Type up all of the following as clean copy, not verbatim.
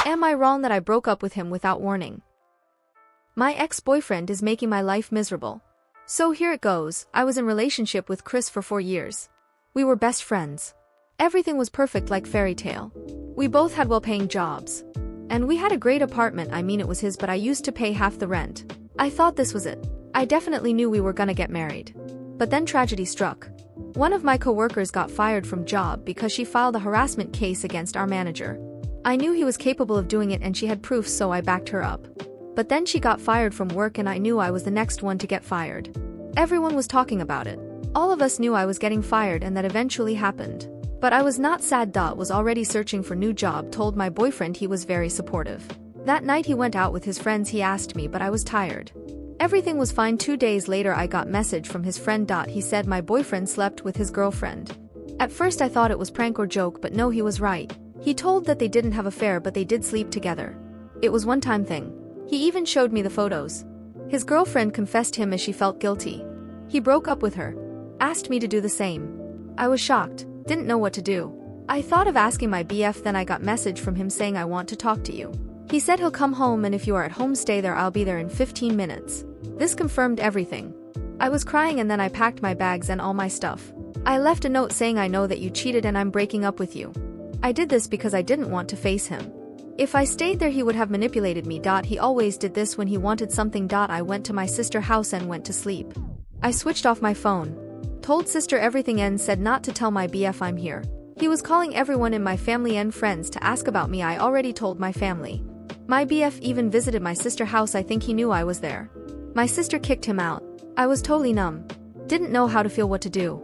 Am I wrong that I broke up with him without warning? My ex-boyfriend is making my life miserable. So here it goes. I was in relationship with Chris for 4 years. We were best friends. Everything was perfect like fairy tale. We both had well-paying jobs. And we had a great apartment. I mean, it was his, but I used to pay half the rent. I thought this was it. I definitely knew we were gonna get married. But then tragedy struck. One of my coworkers got fired from job because she filed a harassment case against our manager. I knew he was capable of doing it and she had proof, so I backed her up. But then she got fired from work and I knew I was the next one to get fired. Everyone was talking about it. All of us knew I was getting fired, and that eventually happened. But I was not sad. Was already searching for new job. Told my boyfriend. He was very supportive. That night he went out with his friends. He asked me, but I was tired. Everything was fine. 2 days later I got message from his friend. He said my boyfriend slept with his girlfriend. At first I thought it was prank or joke, but no, he was right. He told that they didn't have an affair, but they did sleep together. It was one-time thing. He even showed me the photos. His girlfriend confessed him as she felt guilty. He broke up with her. Asked me to do the same. I was shocked. Didn't know what to do. I thought of asking my BF. Then I got message from him saying, I want to talk to you. He said he'll come home, and if you are at home, stay there. I'll be there in 15 minutes. This confirmed everything. I was crying, and then I packed my bags and all my stuff. I left a note saying, I know that you cheated and I'm breaking up with you. I did this because I didn't want to face him. If I stayed there he would have manipulated me. He always did this when he wanted something. I went to my sister's house and went to sleep. I switched off my phone. Told sister everything and said not to tell my BF I'm here. He was calling everyone in my family and friends to ask about me. I already told my family. My BF even visited my sister's house. I think he knew I was there. My sister kicked him out. I was totally numb. Didn't know how to feel, what to do.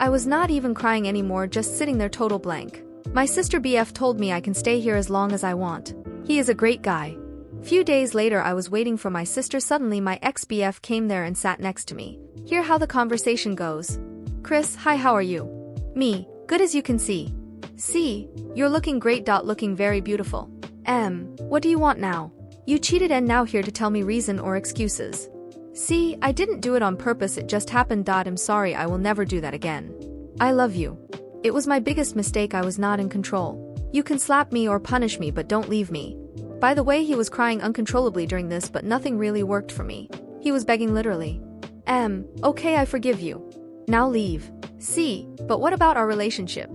I was not even crying anymore, just sitting there total blank. My sister BF told me I can stay here as long as I want. He is a great guy. Few days later I was waiting for my sister. Suddenly my ex-BF came there and sat next to me. Hear how the conversation goes. Chris, hi, how are you? Me, good as you can see. See, you're looking great. Looking very beautiful. What do you want now? You cheated and now here to tell me reason or excuses. See, I didn't do it on purpose, it just happened. I'm sorry, I will never do that again. I love you. It was my biggest mistake. I was not in control. You can slap me or punish me, but don't leave me. By the way, he was crying uncontrollably during this, but nothing really worked for me. He was begging literally. Okay, I forgive you. Now leave. See, but what about our relationship?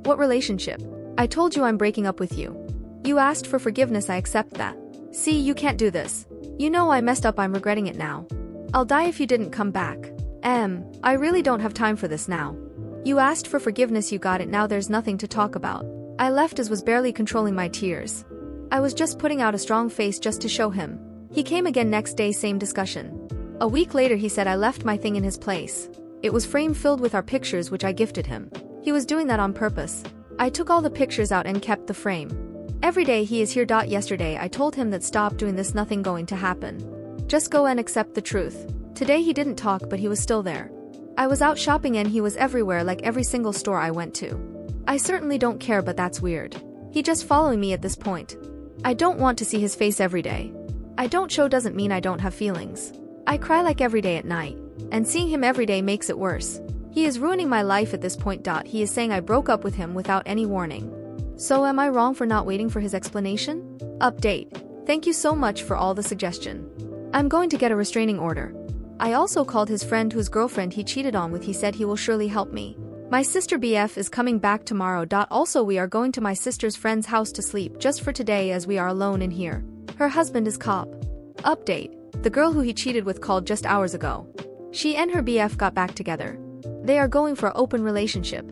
What relationship? I told you I'm breaking up with you. You asked for forgiveness, I accept that. See, you can't do this. You know I messed up, I'm regretting it now. I'll die if you didn't come back. I really don't have time for this now. You asked for forgiveness, you got it, now there's nothing to talk about. I left as was barely controlling my tears. I was just putting out a strong face just to show him. He came again next day, same discussion. A week later he said I left my thing in his place. It was frame filled with our pictures which I gifted him. He was doing that on purpose. I took all the pictures out and kept the frame. Every day he is here. Yesterday I told him that stop doing this, nothing going to happen. Just go and accept the truth. Today he didn't talk, but he was still there. I was out shopping and he was everywhere, like every single store I went to. I certainly don't care, but that's weird. He just following me at this point. I don't want to see his face every day. I don't show doesn't mean I don't have feelings. I cry like every day at night. And seeing him every day makes it worse. He is ruining my life at this point. He is saying I broke up with him without any warning. So am I wrong for not waiting for his explanation? Update. Thank you so much for all the suggestion. I'm going to get a restraining order. I also called his friend whose girlfriend he cheated on with. He said he will surely help me. My sister BF is coming back tomorrow. Also we are going to my sister's friend's house to sleep just for today as we are alone in here. Her husband is cop. Update. The girl who he cheated with called just hours ago. She and her BF got back together. They are going for an open relationship.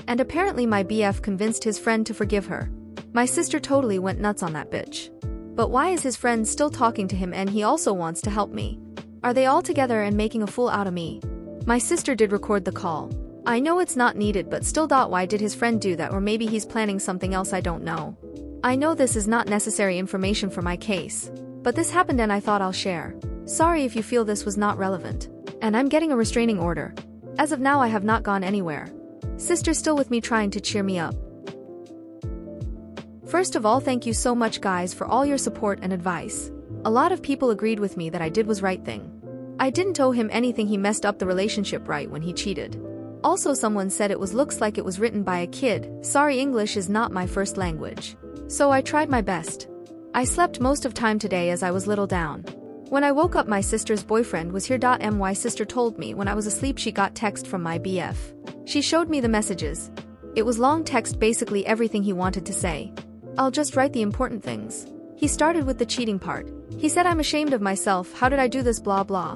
And apparently my BF convinced his friend to forgive her. My sister totally went nuts on that bitch. But why is his friend still talking to him and he also wants to help me? Are they all together and making a fool out of me? My sister did record the call. I know it's not needed, but still. Why did his friend do that? Or maybe he's planning something else, I don't know. I know this is not necessary information for my case. But this happened and I thought I'll share. Sorry if you feel this was not relevant. And I'm getting a restraining order. As of now I have not gone anywhere. Sister's still with me trying to cheer me up. First of all, thank you so much guys for all your support and advice. A lot of people agreed with me that I did was right thing. I didn't owe him anything, he messed up the relationship right when he cheated. Also someone said it looks like it was written by a kid. Sorry, English is not my first language. So I tried my best. I slept most of time today as I was little down. When I woke up my sister's boyfriend was here. My sister told me when I was asleep she got text from my BF. She showed me the messages. It was long text, basically everything he wanted to say. I'll just write the important things. He started with the cheating part. He said I'm ashamed of myself, how did I do this, blah blah.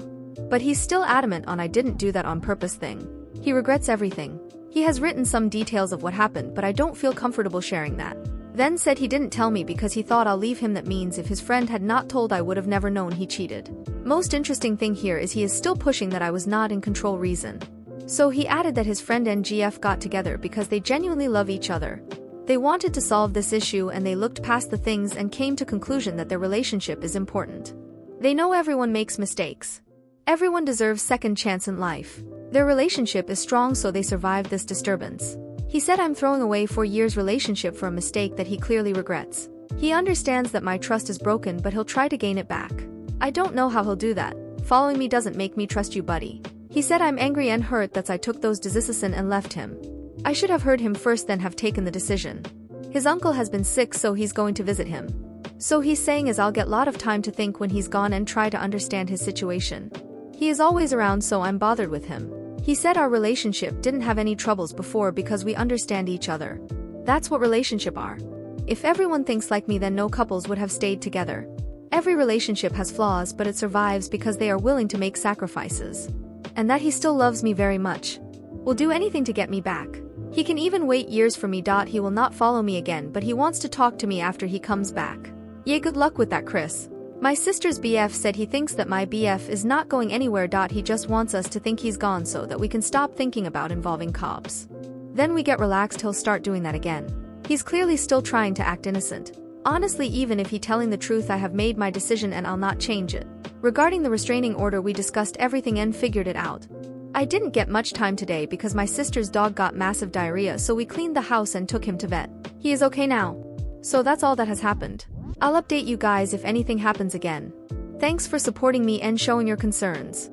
But he's still adamant on I didn't do that on purpose thing. He regrets everything. He has written some details of what happened, but I don't feel comfortable sharing that. Then said he didn't tell me because he thought I'll leave him. That means if his friend had not told I would have never known he cheated. Most interesting thing here is he is still pushing that I was not in control reason. So he added that his friend and GF got together because they genuinely love each other. They wanted to solve this issue and they looked past the things and came to conclusion that their relationship is important. They know everyone makes mistakes. Everyone deserves second chance in life. Their relationship is strong, so they survived this disturbance. He said I'm throwing away 4 years relationship for a mistake that he clearly regrets. He understands that my trust is broken, but he'll try to gain it back. I don't know how he'll do that. Following me doesn't make me trust you, buddy. He said I'm angry and hurt that I took those decisions and left him. I should have heard him first, then have taken the decision. His uncle has been sick, so he's going to visit him. So he's saying is I'll get lot of time to think when he's gone and try to understand his situation. He is always around, so I'm bothered with him. He said our relationship didn't have any troubles before because we understand each other. That's what relationship are. If everyone thinks like me, then no couples would have stayed together. Every relationship has flaws, but it survives because they are willing to make sacrifices. And that he still loves me very much. Will do anything to get me back. He can even wait years for me. He will not follow me again, but he wants to talk to me after he comes back. Yay, good luck with that, Chris. My sister's BF said he thinks that my BF is not going anywhere. He just wants us to think he's gone so that we can stop thinking about involving cops. Then we get relaxed, he'll start doing that again. He's clearly still trying to act innocent. Honestly, even if he telling the truth, I have made my decision and I'll not change it. Regarding the restraining order, we discussed everything and figured it out. I didn't get much time today because my sister's dog got massive diarrhea, so we cleaned the house and took him to vet. He is okay now. So that's all that has happened. I'll update you guys if anything happens again. Thanks for supporting me and showing your concerns.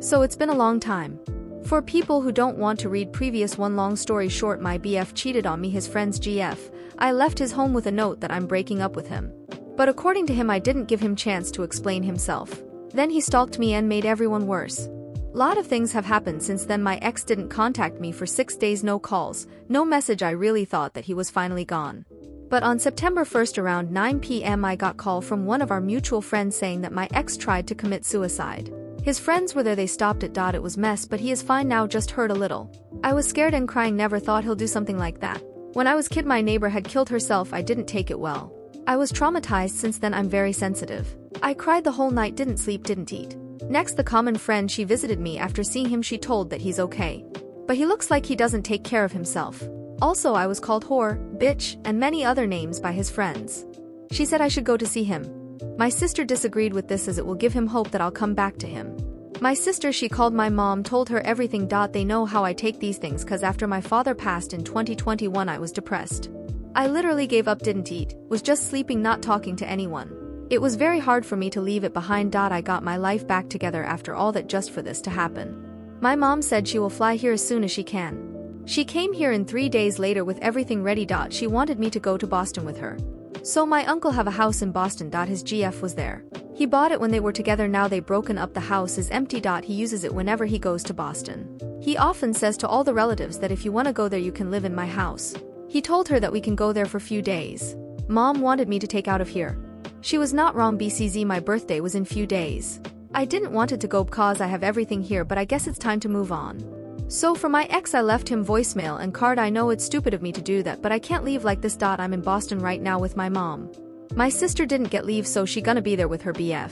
So it's been a long time. For people who don't want to read previous one, long story short, my BF cheated on me, his friend's GF. I left his home with a note that I'm breaking up with him. But according to him, I didn't give him chance to explain himself. Then he stalked me and made everyone worse. Lot of things have happened since then. My ex didn't contact me for 6 days, no calls, no message. I really thought that he was finally gone. But on September 1st around 9 p.m. I got call from one of our mutual friends saying that my ex tried to commit suicide. His friends were there, they stopped it. It was mess, but he is fine now, just hurt a little. I was scared and crying, never thought he'll do something like that. When I was kid, my neighbor had killed herself. I didn't take it well. I was traumatized. Since then I'm very sensitive. I cried the whole night, didn't sleep, didn't eat. Next, the common friend, she visited me. After seeing him, she told that he's okay. But he looks like he doesn't take care of himself. Also, I was called whore, bitch, and many other names by his friends. She said I should go to see him. My sister disagreed with this as it will give him hope that I'll come back to him. My sister, she called my mom, told her everything. They know how I take these things, cause after my father passed in 2021 I was depressed. I literally gave up, didn't eat, was just sleeping, not talking to anyone. It was very hard for me to leave it behind. I got my life back together after all that just for this to happen. My mom said she will fly here as soon as she can. She came here in 3 days later with everything ready. She wanted me to go to Boston with her. So my uncle have a house in Boston. His GF was there. He bought it when they were together. Now they broken up. The house is empty. He uses it whenever he goes to Boston. He often says to all the relatives that if you want to go there you can live in my house. He told her that we can go there for few days. Mom wanted me to take out of here. She was not wrong. BCZ, my birthday was in few days. I didn't wanted to go because I have everything here, but I guess it's time to move on. So for my ex, I left him voicemail and card. I know it's stupid of me to do that, but I can't leave like this. I'm in Boston right now with my mom. My sister didn't get leave, so she gonna be there with her BF.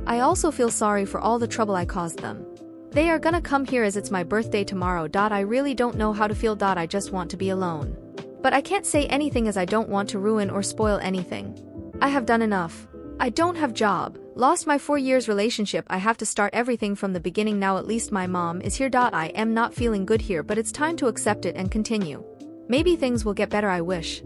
I also feel sorry for all the trouble I caused them. They are gonna come here as it's my birthday tomorrow. I really don't know how to feel. I just want to be alone. But I can't say anything as I don't want to ruin or spoil anything. I have done enough. I don't have job, lost my 4 years relationship. I have to start everything from the beginning now. At least my mom is here. I am not feeling good here, but it's time to accept it and continue. Maybe things will get better, I wish.